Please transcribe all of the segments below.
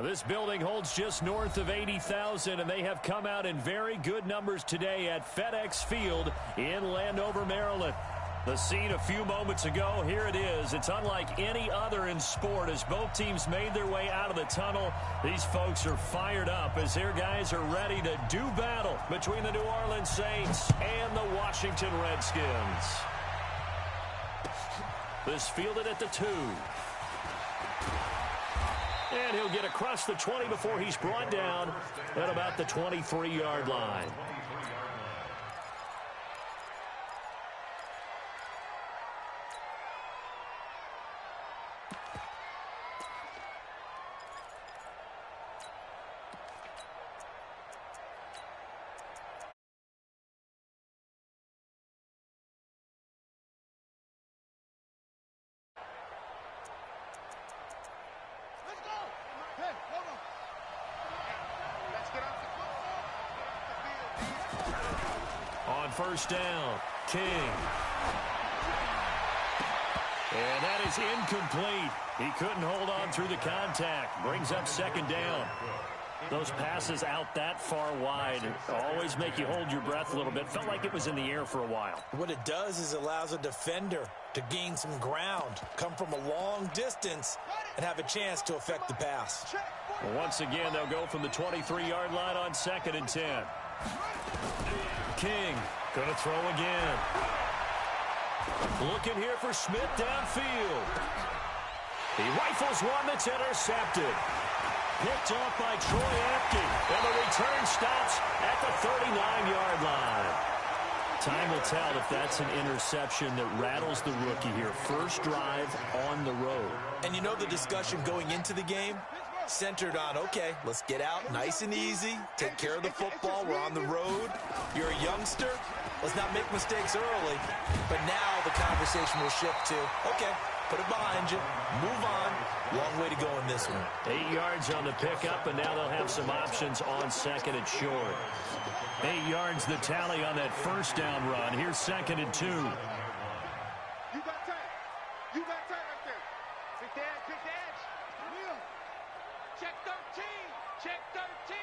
This building holds just north of 80,000, and they have come out in very good numbers today at FedEx Field in Landover, Maryland. The scene a few moments ago, here it is. It's unlike any other in sport as both teams made their way out of the tunnel. These folks are fired up as their guys are ready to do battle between the New Orleans Saints and the Washington Redskins. This fielded at the 2. And he'll get across the 20 before he's brought down at about the 23-yard line. On first down, King. And that is incomplete. He couldn't hold on through the contact. Brings up second down. Those passes out that far wide always make you hold your breath a little bit. Felt like it was in the air for a while. What it does is allows a defender to gain some ground, come from a long distance, and have a chance to affect the pass. Well, once again, they'll go from the 23-yard line on 2nd and 10. King going to throw again. Looking here for Smith downfield. He rifles one that's intercepted. Picked off by Troy Apke. And the return stops at the 39-yard line. Time will tell if that's an interception that rattles the rookie here. First drive on the road. And you know the discussion going into the game? Centered on, okay, let's get out nice and easy, take care of the football, we're on the road, you're a youngster, let's not make mistakes early. But now the conversation will shift to, okay, put it behind you, move on, long way to go in this one. 8 yards on the pickup, and now they'll have some options on second and short. 8 yards the tally on that first down run. Here's 2nd and 2. You got time. You got time right there. Pick the edge, pick the edge. Will. Check 13. Check 13.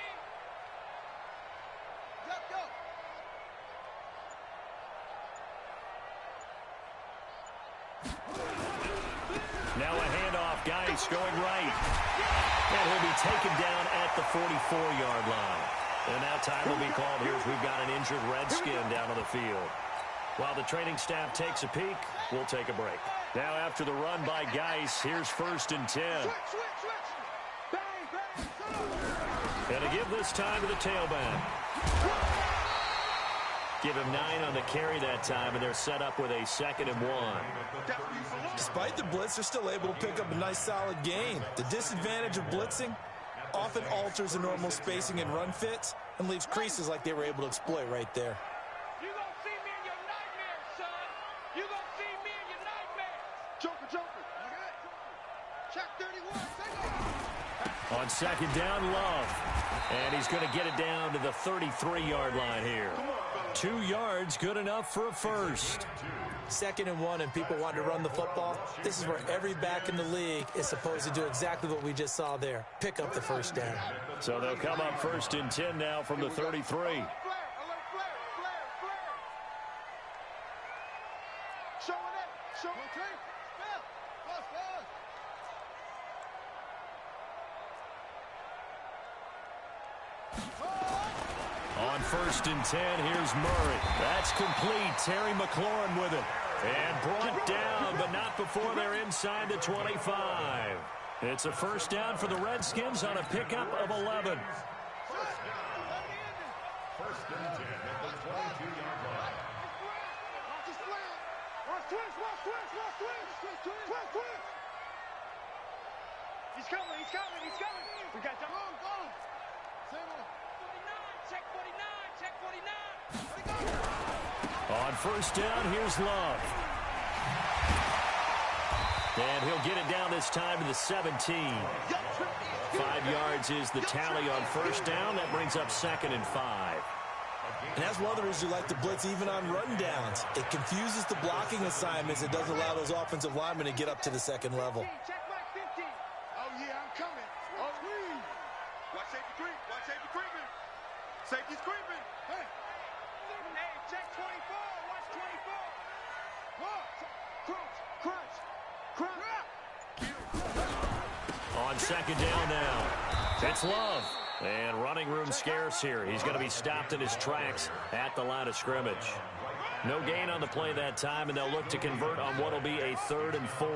Go. Now a handoff. Geis going right. And he'll be taken down at the 44-yard line. And now time will be called here as we've got an injured Redskin down on the field. While the training staff takes a peek, we'll take a break. Now after the run by Geis, here's 1st and 10. And to give this time to the tailback. Give him 9 on the carry that time, and they're set up with a 2nd and 1. Despite the blitz, they're still able to pick up a nice solid gain. The disadvantage of blitzing often alters the normal spacing and run fits and leaves creases like they were able to exploit right there. You gonna see me in your nightmares, son. You gonna see me in your nightmares. Joker. Check 31. On 2nd down, Love. And he's going to get it down to the 33-yard line here. 2 yards, good enough for a first. 2nd and 1, and people want to run the football. This is where every back in the league is supposed to do exactly what we just saw there. Pick up the first down. So they'll come up 1st and 10 now from the 33. On 1st and 10, here's Murray. That's complete. Terry McLaurin with it. And brought down, but not before they're inside the 25. It's a first down for the Redskins on a pickup of 11. 1st and 10 at the 22-yard line. He's coming. We got time. Go. Same one. 49, check 49. On 1st down, here's Love. And he'll get it down this time to the 17. 5 yards is the tally on 1st down. That brings up 2nd and 5. And that's one of the reasons you like to blitz even on run downs. It confuses the blocking assignments. It doesn't allow those offensive linemen to get up to the second level. Check my 50. Oh, yeah, I'm coming. Oh, On second down now, it's Love. And running room scarce here. He's going to be stopped in his tracks at the line of scrimmage. No gain on the play that time, and they'll look to convert on what will be a 3rd and 4.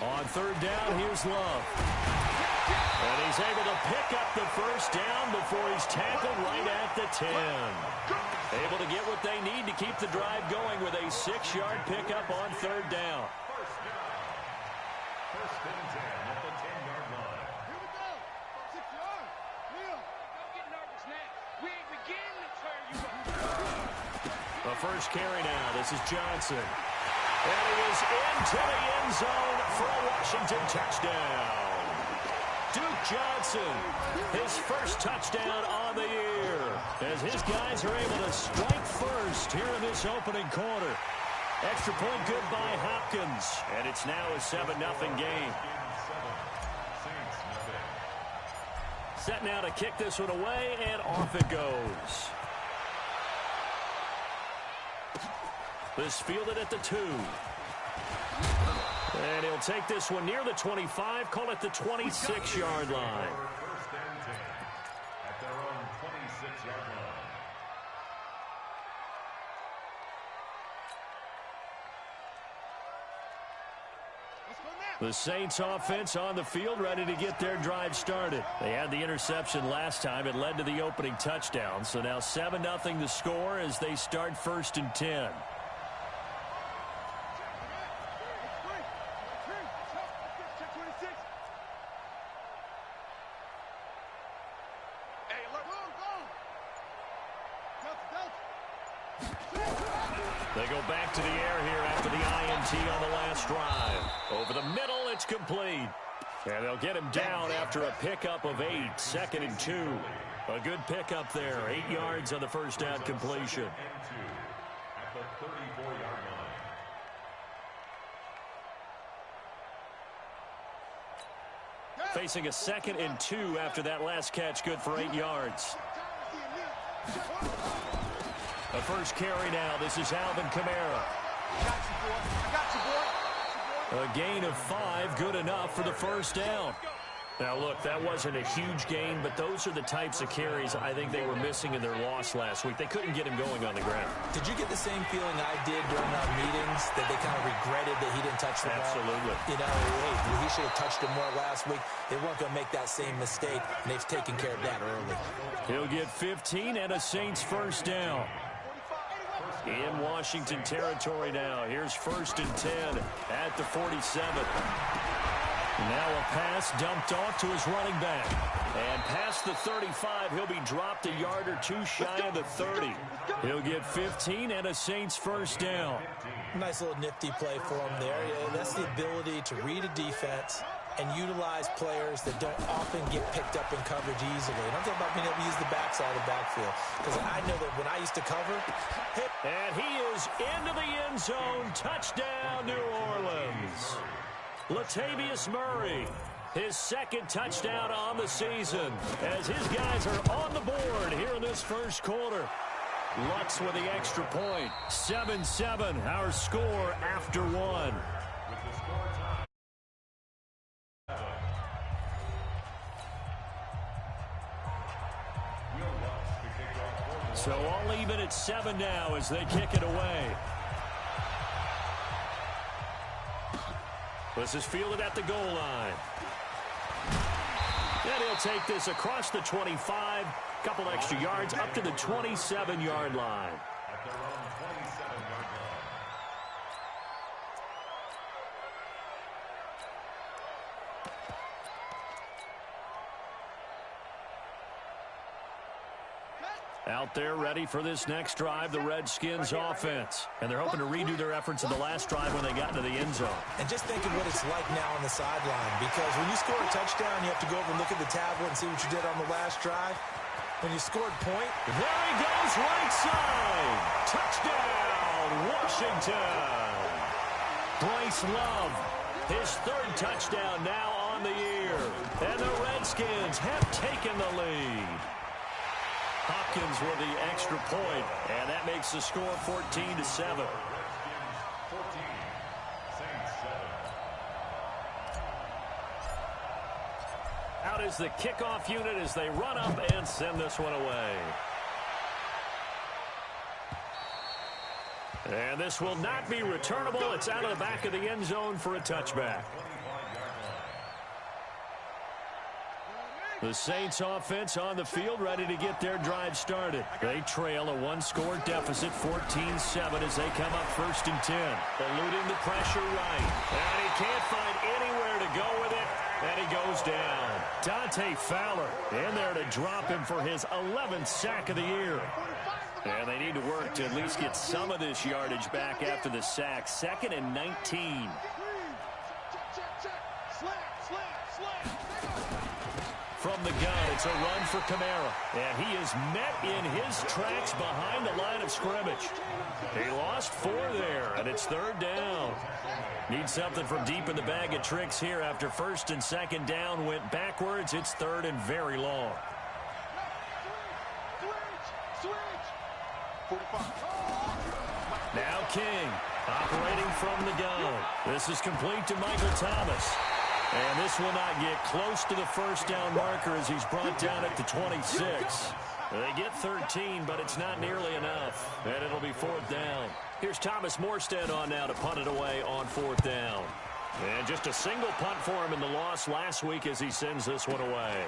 On third down, here's Love. And he's able to pick up the first down before he's tackled right at the 10. Able to get what they need to keep the drive going with a 6-yard pickup on third down. First and 10 at the 10-yard line. Here we go. 6 yards. Don't get nervous now. We ain't beginning to turn you up. The first carry now. This is Johnson. And he is into the end zone for a Washington touchdown. Duke Johnson, his first touchdown on the year, as his guys are able to strike first here in this opening quarter. Extra point good by Hopkins, and it's now a 7-0 game. Set now to kick this one away, and off it goes. This fielded at the 2. And he'll take this one near the 25, call it the 26-yard line. First and 10 at their own 26-yard line. The Saints offense on the field, ready to get their drive started. They had the interception last time. It led to the opening touchdown. So now 7-0 the score as they start 1st and 10. They go back to the air here after the INT on the last drive. Over the middle, it's complete. And they'll get him down after a pickup of 8, 2nd and 2. A good pickup there, 8 yards on the first down completion. At the 34-yard line. Facing a 2nd and 2 after that last catch, good for 8 yards. The first carry now. This is Alvin Kamara. A gain of 5, good enough for the first down. Now, look, that wasn't a huge gain, but those are the types of carries I think they were missing in their loss last week. They couldn't get him going on the ground. Did you get the same feeling I did during our meetings, that they kind of regretted that he didn't touch the ball? Absolutely. You know, hey, he should have touched him more last week. They weren't going to make that same mistake, and they've taken care of that early. He'll get 15 and a Saints first down. In Washington territory now. Here's 1st and 10 at the 47. Now a pass dumped off to his running back. And past the 35, he'll be dropped a yard or 2 shy of the 30. He'll get 15 and a Saints first down. Nice little nifty play for him there. Yeah, that's the ability to read a defense and utilize players that don't often get picked up in coverage easily. And I'm talking about being able to use the backside of the backfield. Because I know that when I used to cover... And he is into the end zone. Touchdown, New Orleans. Latavius Murray, his 2nd touchdown on the season, as his guys are on the board here in this first quarter. Lutz with the extra point. 7-7, our score after 1. So all even at 7 now as they kick it away. This is fielded at the goal line. And he'll take this across the 25, couple extra yards up to the 27-yard line. At their own 27-yard line. Out there ready for this next drive, the Redskins offense. And they're hoping to redo their efforts in the last drive when they got into the end zone. And just think of what it's like now on the sideline, because when you score a touchdown, you have to go over and look at the tablet and see what you did on the last drive. When you scored point, there he goes, right side. Touchdown, Washington. Bryce Love, his 3rd touchdown now on the year. And the Redskins have taken the lead. Hopkins with the extra point, and that makes the score 14-7. 14. is the kickoff unit as they run up and send this one away. And this will not be returnable. It's out of the back of the end zone for a touchback. The Saints offense on the field ready to get their drive started. They trail a one-score deficit, 14-7, as they come up 1st and 10. Eluding the pressure right. And he can't find anywhere to go with it. And he goes down. Dante Fowler in there to drop him for his 11th sack of the year. And they need to work to at least get some of this yardage back after the sack. 2nd and 19. From the gun, it's a run for Kamara. And he is met in his tracks behind the line of scrimmage. He lost 4 there, and it's 3rd down. Need something from deep in the bag of tricks here after 1st and 2nd down went backwards. It's 3rd and very long. Now King, operating from the gun. This is complete to Michael Thomas. And this will not get close to the 1st down marker as he's brought down at the 26. They get 13, but it's not nearly enough. And it'll be 4th down. Here's Thomas Morstead on now to punt it away on 4th down. And just a single punt for him in the loss last week as he sends this one away.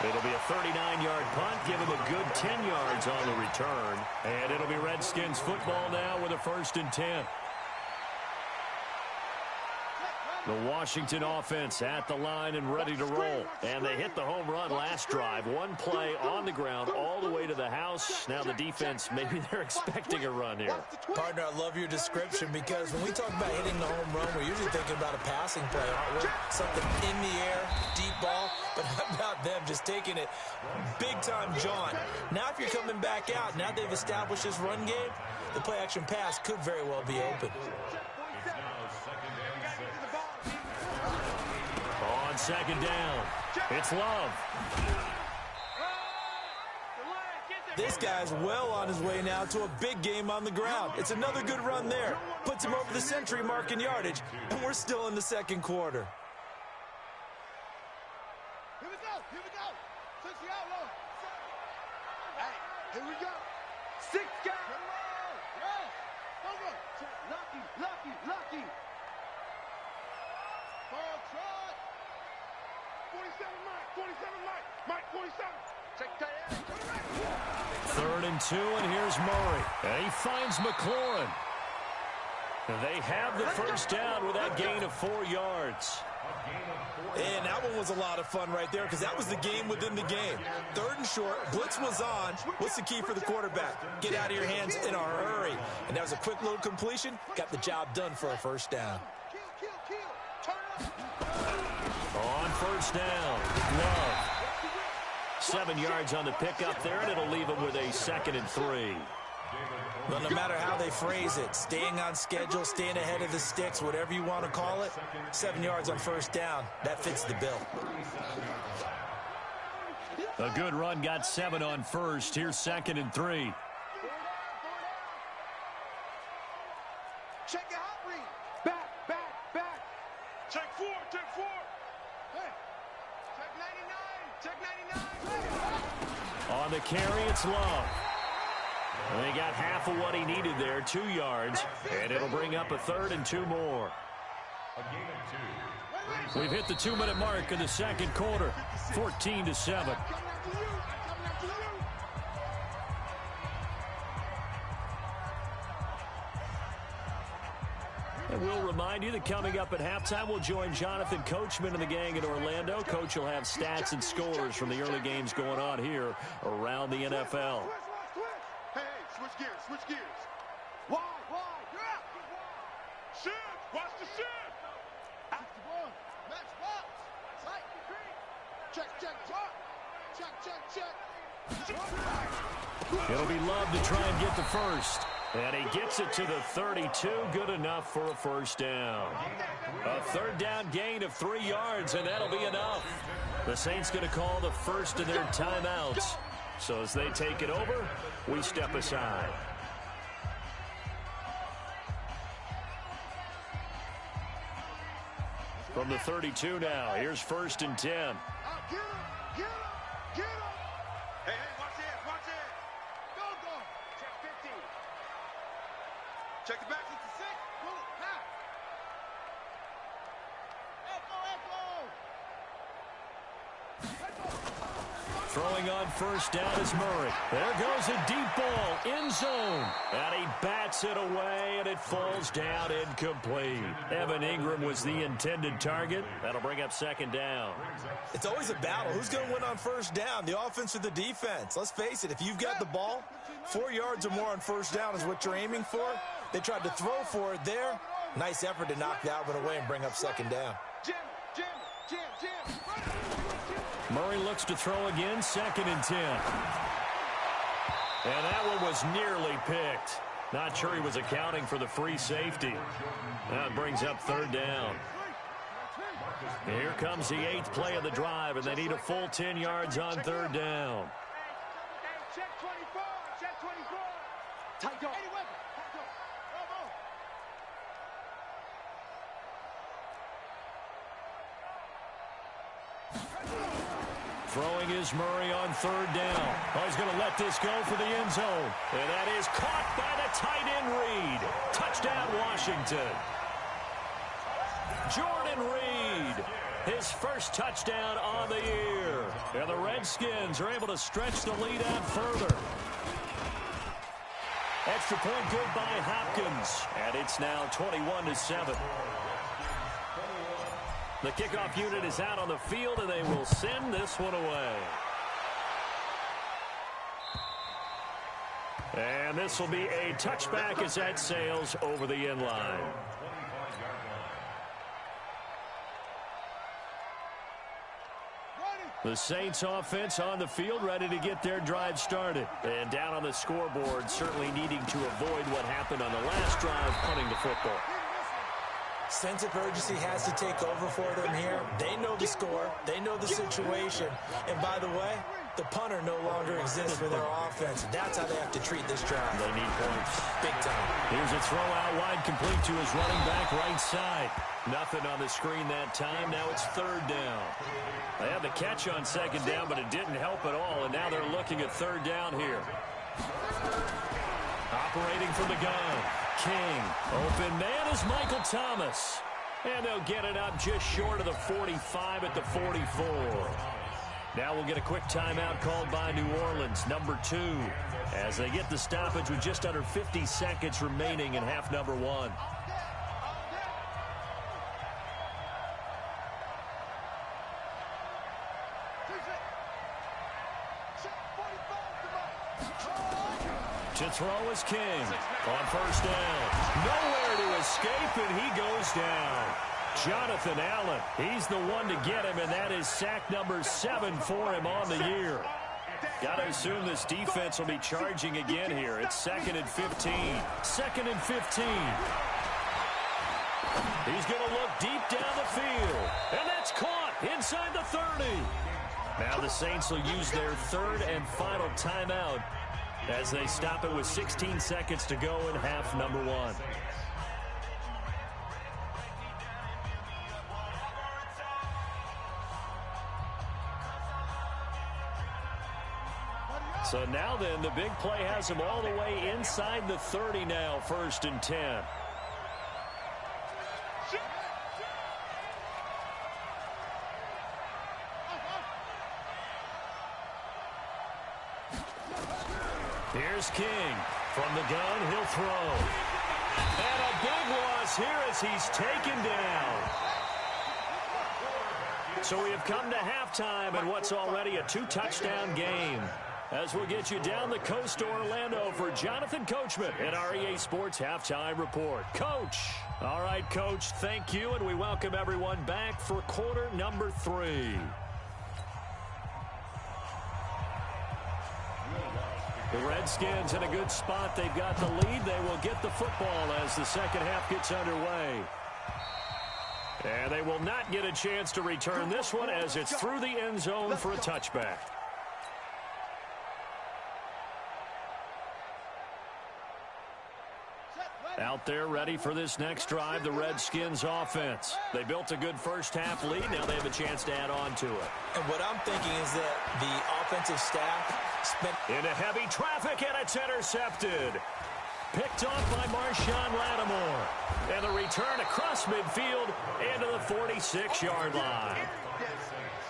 It'll be a 39-yard punt, give him a good 10 yards on the return. And it'll be Redskins football now with a 1st and 10. The Washington offense at the line and ready to roll. And they hit the home run last drive. One play on the ground all the way to the house. Now the defense, maybe they're expecting a run here. Partner, I love your description because when we talk about hitting the home run, we're usually thinking about a passing play, aren't we? Something in the air, deep ball. But how about them just taking it big-time jaunt? Now if you're coming back out, now they've established this run game, the play-action pass could very well be open. On 2nd down, it's Love. This guy's well on his way now to a big game on the ground. It's another good run there. Puts him over the century mark in yardage, and we're still in the 2nd quarter. Here we go. Here we go. 6 out low. Hey, here we go. 6 guys. Yes. Go. Lucky. Ball trot. 47 Mike. 47. Check that out. 3rd and 2, and here's Murray. And he finds McLaurin. They have the 1st down with that gain of 4 yards. And that one was a lot of fun right there because that was the game within the game. 3rd and short, blitz was on. What's the key for the quarterback? Get out of your hands in a hurry. And that was a quick little completion. Got the job done for a 1st down. On 1st down, Love. 7 yards on the pickup there, and it'll leave him with a 2nd and 3. Well, no matter how they phrase it, staying on schedule, staying ahead of the sticks, whatever you want to call it, 7 yards on 1st down, that fits the bill. A good run got 7 on 1st. Here's 2nd and 3. Check your hot read. Back. Check 4. Hey. Check 99. On the carry, it's Love. And they got half of what he needed there, 2 yards, and it'll bring up a 3rd and 2 more. We've hit the 2-minute mark in the 2nd quarter, 14-7. And we'll remind you that coming up at halftime, we'll join Jonathan Coachman and the gang in Orlando. Coach will have stats and scores from the early games going on here around the NFL. Hey, switch gears. Wide, you're out. Shoot, watch the shoot. After one, match box. Tight, check. It'll be Love to try and get the 1st. And he gets it to the 32, good enough for a 1st down. A 3rd down gain of 3 yards, and that'll be enough. The Saints going to call the 1st of their timeouts. So as they take it over, we step aside. From the 32 now, here's 1st and 10. Get him, get him, get him. Hey, watch it, watch it. Go. Check 15. Check the back to 6. Pull it, pass. Throwing on 1st down is Murray. There goes a deep ball, end zone. And he bats it away, and it falls down incomplete. Evan Ingram was the intended target. That'll bring up 2nd down. It's always a battle. Who's going to win on 1st down, the offense or the defense? Let's face it, if you've got the ball, 4 yards or more on 1st down is what you're aiming for. They tried to throw for it there. Nice effort to knock that one away and bring up 2nd down. Jam. Murray looks to throw again, 2nd and 10. And that one was nearly picked. Not sure he was accounting for the free safety. That brings up 3rd down. Here comes the 8th play of the drive, and they need a full 10 yards on 3rd down. Check 24, check 24. Tight go. Throwing is Murray on 3rd down. Oh, he's going to let this go for the end zone. And that is caught by the tight end Reed. Touchdown, Washington. Jordan Reed, his 1st touchdown on the year. And the Redskins are able to stretch the lead out further. Extra point good by Hopkins. And it's now 21-7. The kickoff unit is out on the field, and they will send this one away. And this will be a touchback as that sails over the end line. The Saints offense on the field, ready to get their drive started. And down on the scoreboard, certainly needing to avoid what happened on the last drive, punting the football. Sense of urgency has to take over for them here. They know the score. They know the situation. And by the way, the punter no longer exists for their offense. That's how they have to treat this drive. They need points. Big time. Here's a throw out wide, complete to his running back right side. Nothing on the screen that time. Now it's 3rd down. They had the catch on 2nd down, but it didn't help at all. And now they're looking at 3rd down here. Operating from the gun. King. Open man is Michael Thomas. And they'll get it up just short of the 45 at the 44. Now we'll get a quick timeout called by New Orleans, number 2, as they get the stoppage with just under 50 seconds remaining in half number 1. To throw is King on 1st down. Nowhere to escape, and he goes down. Jonathan Allen, he's the one to get him, and that is sack number 7 for him on the year. Got to assume this defense will be charging again here. It's 2nd and 15. 2nd and 15. He's going to look deep down the field, and that's caught inside the 30. Now the Saints will use their 3rd and final timeout as they stop it with 16 seconds to go in half number 1. So now then, the big play has him all the way inside the 30 now, 1st and 10. Here's King. From the gun, he'll throw. And a big loss here as he's taken down. So we have come to halftime in what's already a 2-touchdown game. As we'll get you down the coast to Orlando for Jonathan Coachman at our EA Sports Halftime Report. Coach. All right, Coach, thank you, and we welcome everyone back for quarter number 3. The Redskins in a good spot. They've got the lead. They will get the football as the second half gets underway. And they will not get a chance to return this one as it's through the end zone for a touchback. Set, right. Out there ready for this next drive, the Redskins offense. They built a good first-half lead. Now they have a chance to add on to it. And what I'm thinking is that the offensive staff spent... Into heavy traffic, and it's intercepted. Picked off by Marshawn Lattimore. And the return across midfield into the 46-yard line.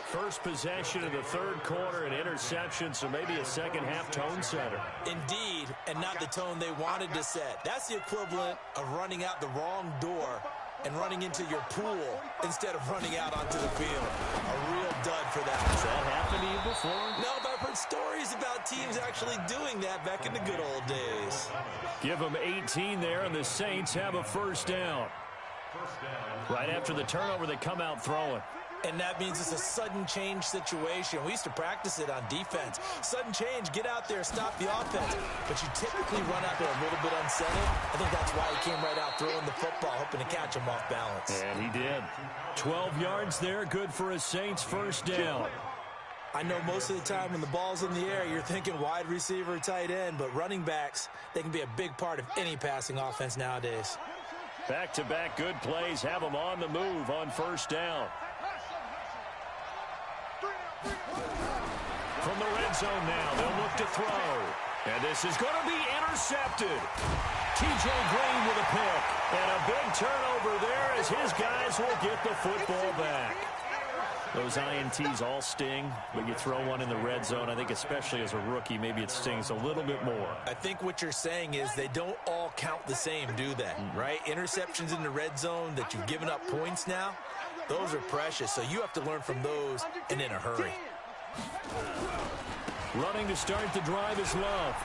First possession of the third quarter, an interception, so maybe a second-half tone setter. Indeed, and not the tone they wanted to set. That's the equivalent of running out the wrong door and running into your pool instead of running out onto the field. A real dud for that. Has that happened to you before? No, but I've heard stories about teams actually doing that back in the good old days. Give them 18 there, and the Saints have a first down. Right after the turnover, they come out throwing. And that means it's a sudden change situation. We used to practice it on defense. Sudden change, get out there, stop the offense. But you typically run out there a little bit unsettled. I think that's why he came right out throwing the football, hoping to catch him off balance. And he did. 12 yards there, good for a Saints first down. I know most of the time when the ball's in the air, you're thinking wide receiver, tight end, but running backs, they can be a big part of any passing offense nowadays. Back-to-back good plays have them on the move on first down. From the red zone now, they'll look to throw. And this is going to be intercepted. T.J. Green with a pick. And a big turnover there as his guys will get the football back. Those INTs all sting, but you throw one in the red zone, I think especially as a rookie, maybe it stings a little bit more. I think what you're saying is they don't all count the same, do they? Right? Interceptions in the red zone that you've given up points now, those are precious, so you have to learn from those and in a hurry. Running to start the drive is Love.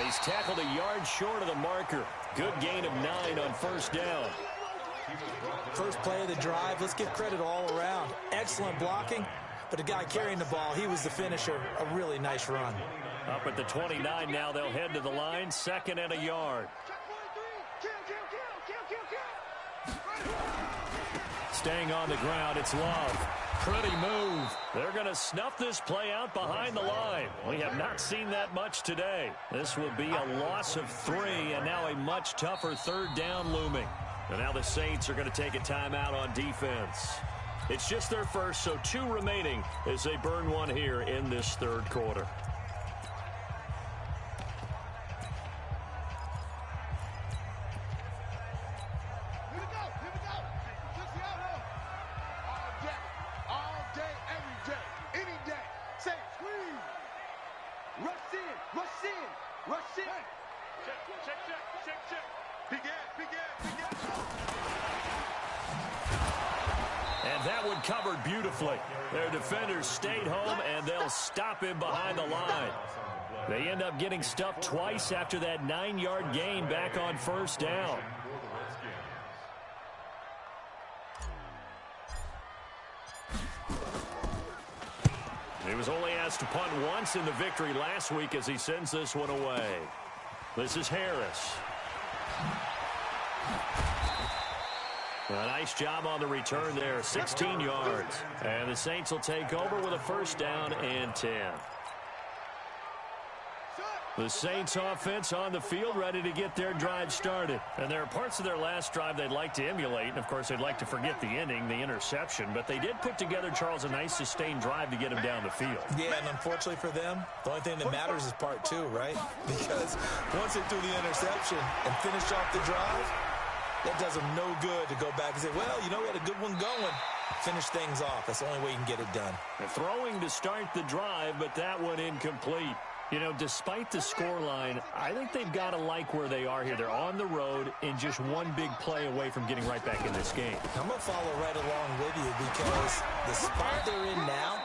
He's tackled a yard short of the marker. Good gain of 9 on first down. First play of the drive, let's give credit all around. Excellent blocking, but the guy carrying the ball, he was the finisher. A really nice run. Up at the 29 now, they'll head to the line, second and a yard. Staying on the ground, it's Love. Pretty move. They're going to snuff this play out behind the line. We have not seen that much today. This will be a loss of 3, and now a much tougher third down looming. And now the Saints are going to take a timeout on defense. It's just their first, so 2 remaining as they burn one here in this third quarter. Covered beautifully. Their defenders stayed home, and they'll stop him behind the line. They end up getting stuffed twice after that 9-yard gain back on first down. He was only asked to punt once in the victory last week as he sends this one away. This is Harris. A nice job on the return there, 16 yards. And the Saints will take over with a first down and 10. The Saints offense on the field ready to get their drive started. And there are parts of their last drive they'd like to emulate. And, of course, they'd like to forget the ending, the interception. But they did put together, Charles, a nice sustained drive to get him down the field. Yeah, and unfortunately for them, the only thing that matters is part 2, right? Because once they threw the interception and finished off the drive, that does them no good to go back and say, well, you know, we had a good one going. Finish things off. That's the only way you can get it done. They're throwing to start the drive, but that one incomplete. You know, despite the scoreline, I think they've got to like where they are here. They're on the road and just one big play away from getting right back in this game. I'm going to follow right along with you because the spot they're in now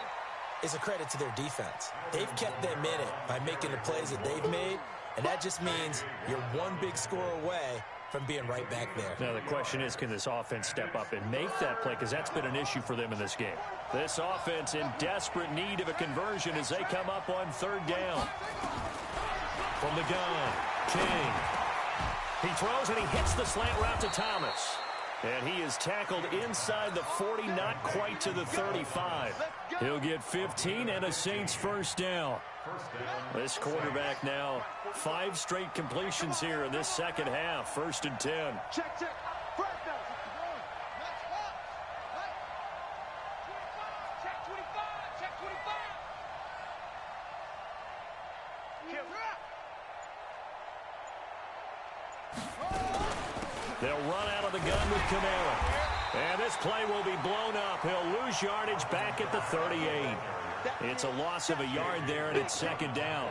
is a credit to their defense. They've kept them in it by making the plays that they've made, and that just means you're one big score away from being right back there. Now, the question is, can this offense step up and make that play? Because that's been an issue for them in this game. This offense in desperate need of a conversion as they come up on third down. From the gun, King. He throws and he hits the slant route to Thomas. And he is tackled inside the 40, not quite to the 35. He'll get 15 and a Saints first down. This quarterback now 5 straight completions here in this second half. 1st and 10. Check, check. First down. Check 25. Check 25. They'll run out of the gun with Kamara. And this play will be blown up. He'll lose yardage back at the 38. It's a loss of a yard there, and it's 2nd down.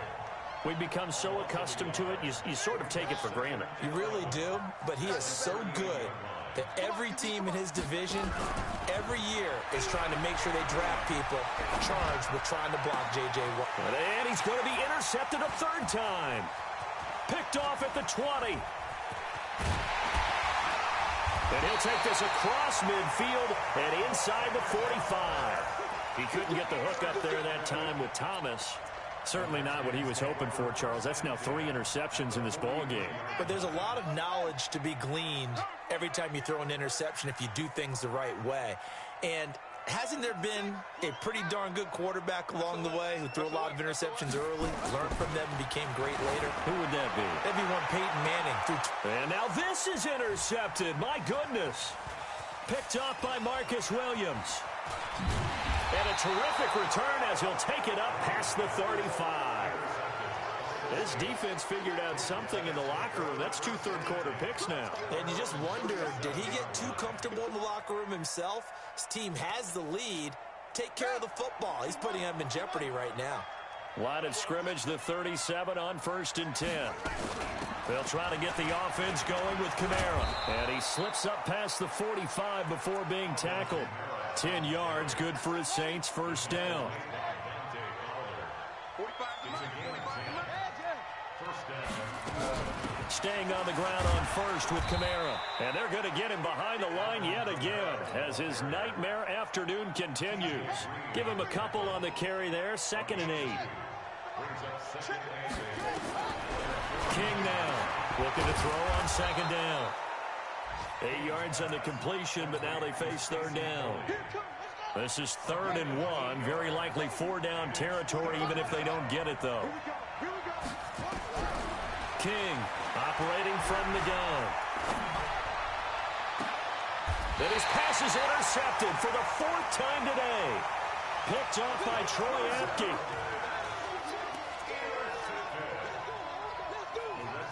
We've become so accustomed to it, you sort of take it for granted. You really do, but he is so good that every team in his division, every year, is trying to make sure they draft people charged with trying to block J.J. Watt. And he's going to be intercepted a 3rd time. Picked off at the 20. And he'll take this across midfield and inside the 45. He couldn't get the hook up there that time with Thomas. Certainly not what he was hoping for, Charles. That's now 3 interceptions in this ball game. But there's a lot of knowledge to be gleaned every time you throw an interception if you do things the right way. And hasn't there been a pretty darn good quarterback along the way who threw a lot of interceptions early, learned from them, and became great later? Who would that be? That'd be one Peyton Manning. And now this is intercepted. My goodness. Picked off by Marcus Williams. And a terrific return as he'll take it up past the 35. This defense figured out something in the locker room. That's 2 third-quarter picks now. And you just wonder, did he get too comfortable in the locker room himself? His team has the lead. Take care of the football. He's putting them in jeopardy right now. Line of scrimmage, the 37 on 1st and 10. They'll try to get the offense going with Kamara. And he slips up past the 45 before being tackled. 10 yards, good for his Saints, 1st down. Staying on the ground on 1st with Kamara. And they're going to get him behind the line yet again as his nightmare afternoon continues. Give him a couple on the carry there, 2nd and 8. King now looking to throw on 2nd down. 8 yards on the completion, but now they face 3rd down. This is 3rd and 1. Very likely 4-down territory, even if they don't get it, though. King operating from the gun. Then his pass is intercepted for the 4th time today. Picked off by Troy Apke.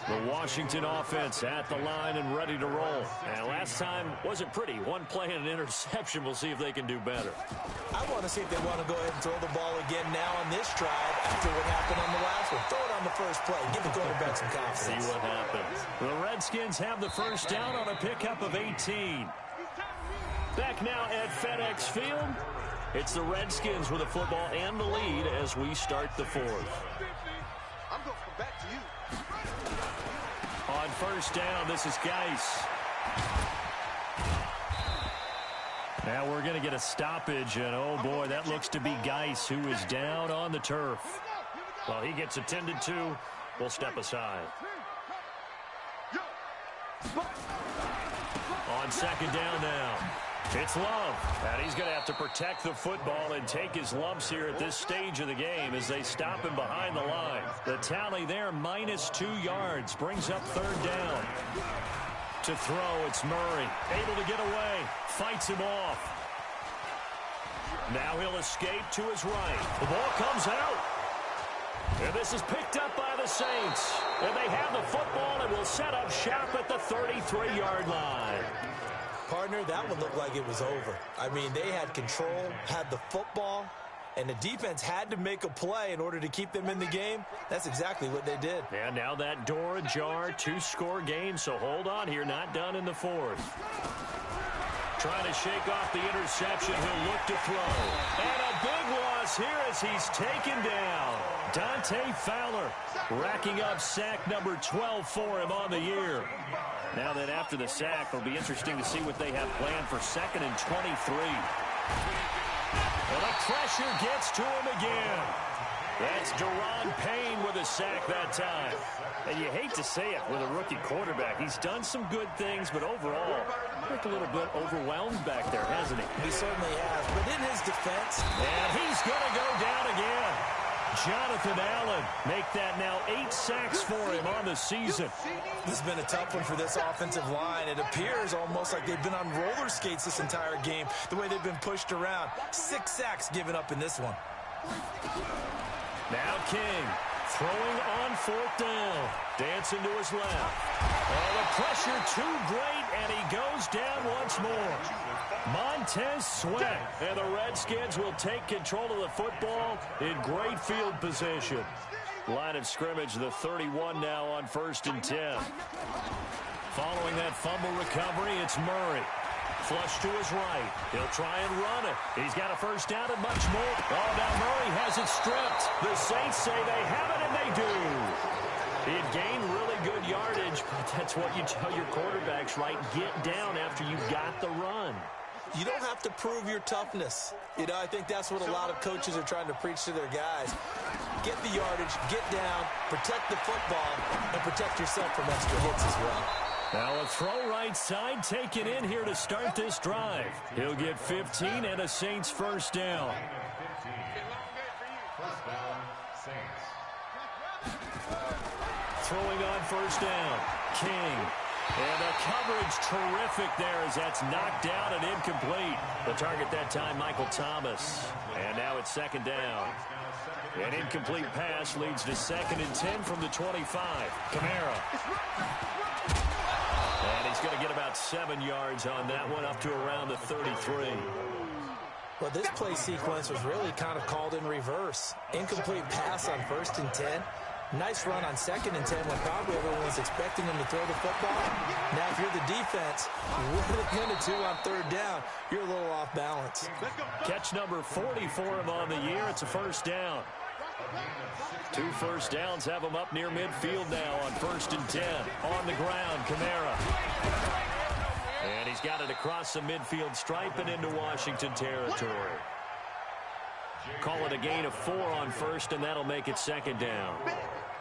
The Washington offense at the line and ready to roll. And last time wasn't pretty. 1 play and an interception. We'll see if they can do better. I want to see if they want to go ahead and throw the ball again now on this drive after what happened on the last one. Throw it on the first play. Give the quarterback some confidence. See what happens. The Redskins have the 1st down on a pickup of 18. Back now at FedEx Field. It's the Redskins with the football and the lead as we start the 4th. I'm going to come back to you. On 1st down, this is Geis. Now we're going to get a stoppage, and oh boy, that looks to be Geis, who is down on the turf. Well, he gets attended to. We'll step aside. On 2nd down now. It's Love, and he's going to have to protect the football and take his lumps here at this stage of the game as they stop him behind the line. The tally there, -2 yards, brings up 3rd down. To throw, it's Murray, able to get away, fights him off. Now he'll escape to his right. The ball comes out. And this is picked up by the Saints. And they have the football and will set up shop at the 33-yard line. Partner, that one looked like it was over. I mean, they had control, had the football, and the defense had to make a play in order to keep them in the game. That's exactly what they did. And now that door ajar, 2-score game, so hold on here, not done in the 4th. Trying to shake off the interception, he'll look to throw. And a big loss here as he's taken down. Dante Fowler racking up sack number 12 for him on the year. Now that after the sack, it'll be interesting to see what they have planned for 2nd and 23. Well, the pressure gets to him again. That's Deron Payne with a sack that time. And you hate to say it with a rookie quarterback. He's done some good things, but overall, looked a little bit overwhelmed back there, hasn't he? He certainly has. But in his defense... And he's going to go down again. Jonathan Allen make that now 8 sacks for him on the season. This has been a tough one for this offensive line. It appears almost like they've been on roller skates this entire game, the way they've been pushed around. 6 sacks given up in this one. Now King throwing on 4th down. Dancing to his left. Oh, the pressure too great, and he goes down once more. Montez Sweat. And the Redskins will take control of the football in great field position. Line of scrimmage, the 31 now on 1st and 10. Following that fumble recovery, it's Murray. Flush to his right. He'll try and run it. He's got a first down and much more. Oh, now Murray has it stripped. The Saints say they have it, and they do. He'd gained really good yardage, but that's what you tell your quarterbacks, right? Get down after you got the run. You don't have to prove your toughness. You know, I think that's what a lot of coaches are trying to preach to their guys. Get the yardage, get down, protect the football, and protect yourself from extra hits as well. Now a throw right side taken in here to start this drive. He'll get 15 and a Saints first down. First down, Saints. Throwing on 1st down. King. And the coverage terrific there as that's knocked down and incomplete. The target that time, Michael Thomas. And now it's 2nd down. An incomplete pass leads to 2nd and 10 from the 25. Kamara. And he's going to get about 7 yards on that one, up to around the 33. Well, this play sequence was really kind of called in reverse. Incomplete pass on 1st and 10. Nice run on 2nd and 10 when probably everyone was expecting him to throw the football. Now, if you're the defense, what are they going to do on 3rd down? You're a little off balance. Catch number 40 for him on the year. It's a first down. 2 first downs have him up near midfield now on 1st and 10. On the ground, Kamara. And he's got it across the midfield stripe and into Washington territory. Call it a gain of 4 on 1st, and that'll make it 2nd down.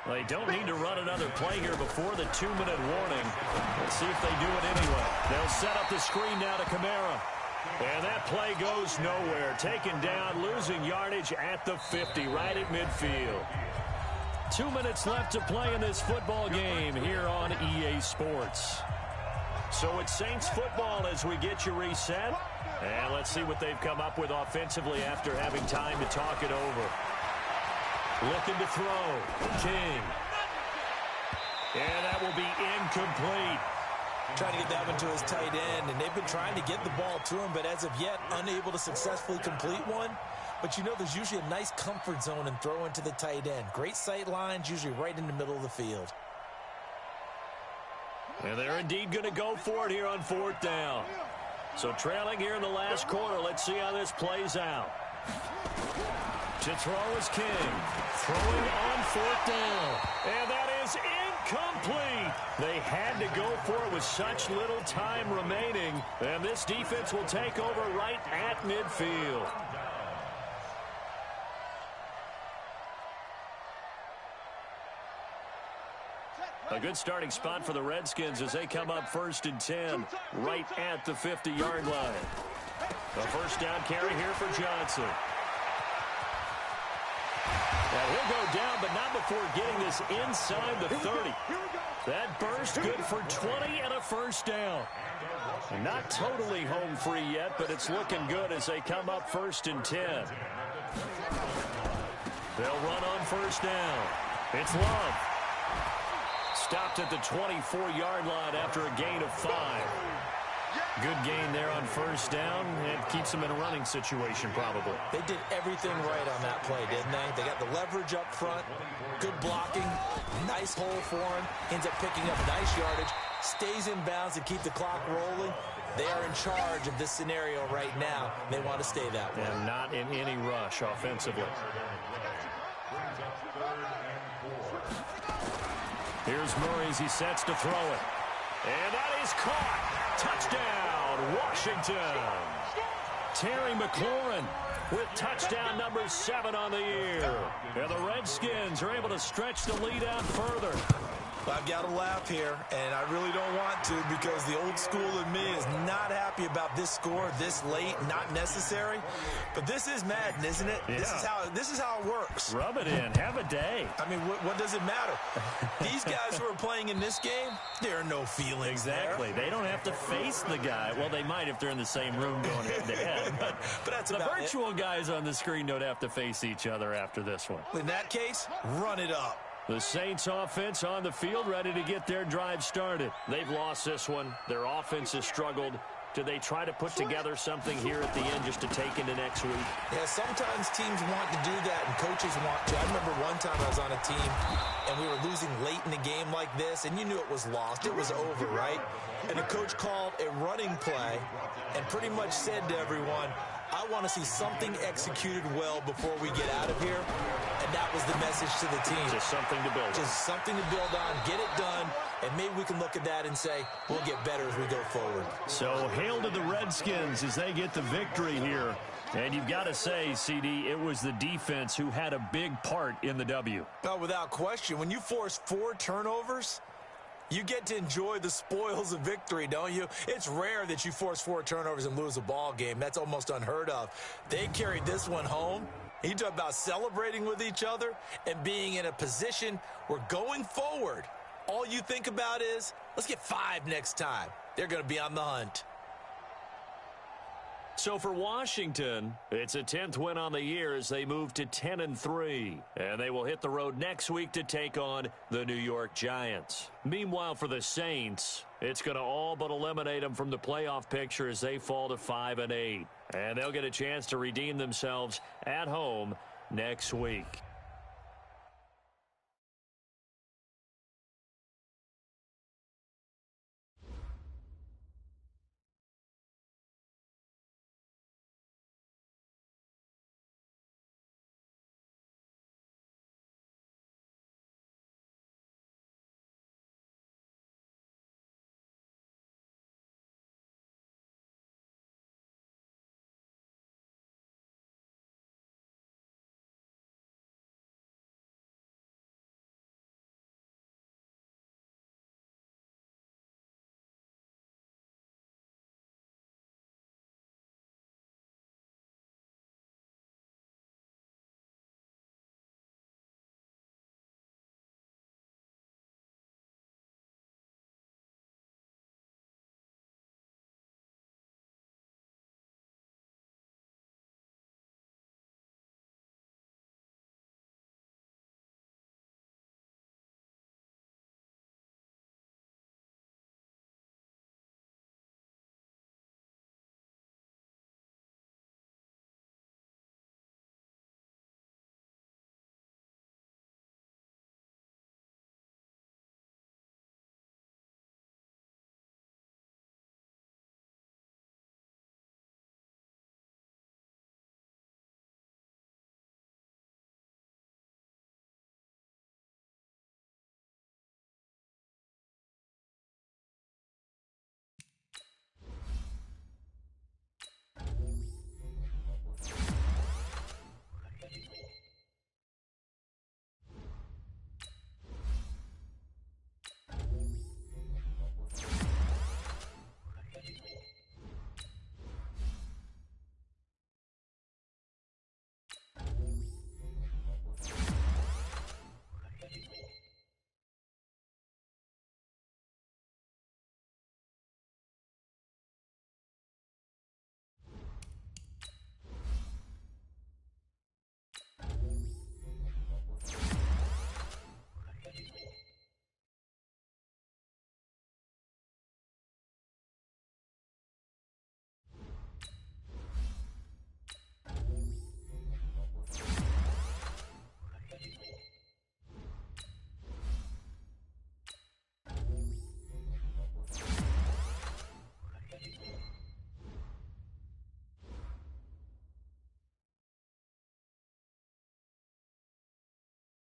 They don't need to run another play here before the 2-minute warning. Let's see if they do it anyway. They'll set up the screen now to Kamara. And that play goes nowhere. Taken down, losing yardage at the 50, right at midfield. 2 minutes left to play in this football game here on EA Sports. So it's Saints football as we get you reset. And let's see what they've come up with offensively after having time to talk it over. Looking to throw. King. And that will be incomplete. Trying to get that one to his tight end, and they've been trying to get the ball to him, but as of yet, unable to successfully complete one. But you know, there's usually a nice comfort zone in throwing to the tight end. Great sight lines, usually right in the middle of the field. And they're indeed going to go for it here on 4th down. So trailing here in the last quarter, let's see how this plays out. To throw is King. Throwing on 4th down. And that is incomplete. They had to go for it with such little time remaining. And this defense will take over right at midfield. A good starting spot for the Redskins as they come up 1st and 10 right at the 50-yard line. A first down carry here for Johnson. And he'll go down, but not before getting this inside the 30. That burst good for 20 and a first down. Not totally home free yet, but it's looking good as they come up 1st and 10. They'll run on 1st down. It's Love. Stopped at the 24-yard line after a gain of 5. Good gain there on 1st down. It keeps them in a running situation probably. They did everything right on that play, didn't they? They got the leverage up front, good blocking, nice hole for him, ends up picking up nice yardage, stays in bounds to keep the clock rolling. They are in charge of this scenario right now. They want to stay that way. And not in any rush offensively. Here's Murray as he sets to throw it. And that is caught. Touchdown, Washington. Terry McLaurin with touchdown number 7 on the year. And the Redskins are able to stretch the lead out further. I've got to laugh here, and I really don't want to because the old school in me is not happy about this score this late, not necessary. But this is Madden, isn't it? Yeah. This is how it works. Rub it in. Have a day. I mean, what does it matter? These guys who are playing in this game, there are no feelings Exactly. there. They don't have to face the guy. Well, they might if they're in the same room going head-to-head. But that's the about virtual guys on the screen don't have to face each other after this one. In that case, run it up. The Saints offense on the field ready to get their drive started. They've lost this one. Their offense has struggled. Do they try to put together something here at the end just to take into next week? Yeah, sometimes teams want to do that and coaches want to. I remember one time I was on a team and we were losing late in a game like this and you knew it was lost. It was over, right? And the coach called a running play and pretty much said to everyone, I want to see something executed well before we get out of here. And that was the message to the team. Just something to build on. Just something to build on, get it done, and maybe we can look at that and say, we'll get better as we go forward. So, hail to the Redskins as they get the victory here. And you've got to say, CD, it was the defense who had a big part in the W. No, without question. When you force 4 turnovers, you get to enjoy the spoils of victory, don't you? It's rare that you force 4 turnovers and lose a ball game. That's almost unheard of. They carried this one home. You talk about celebrating with each other and being in a position where going forward, all you think about is, let's get 5 next time. They're going to be on the hunt. So for Washington, it's a 10th win on the year as they move to 10-3. And they will hit the road next week to take on the New York Giants. Meanwhile, for the Saints, it's going to all but eliminate them from the playoff picture as they fall to 5-8. And they'll get a chance to redeem themselves at home next week.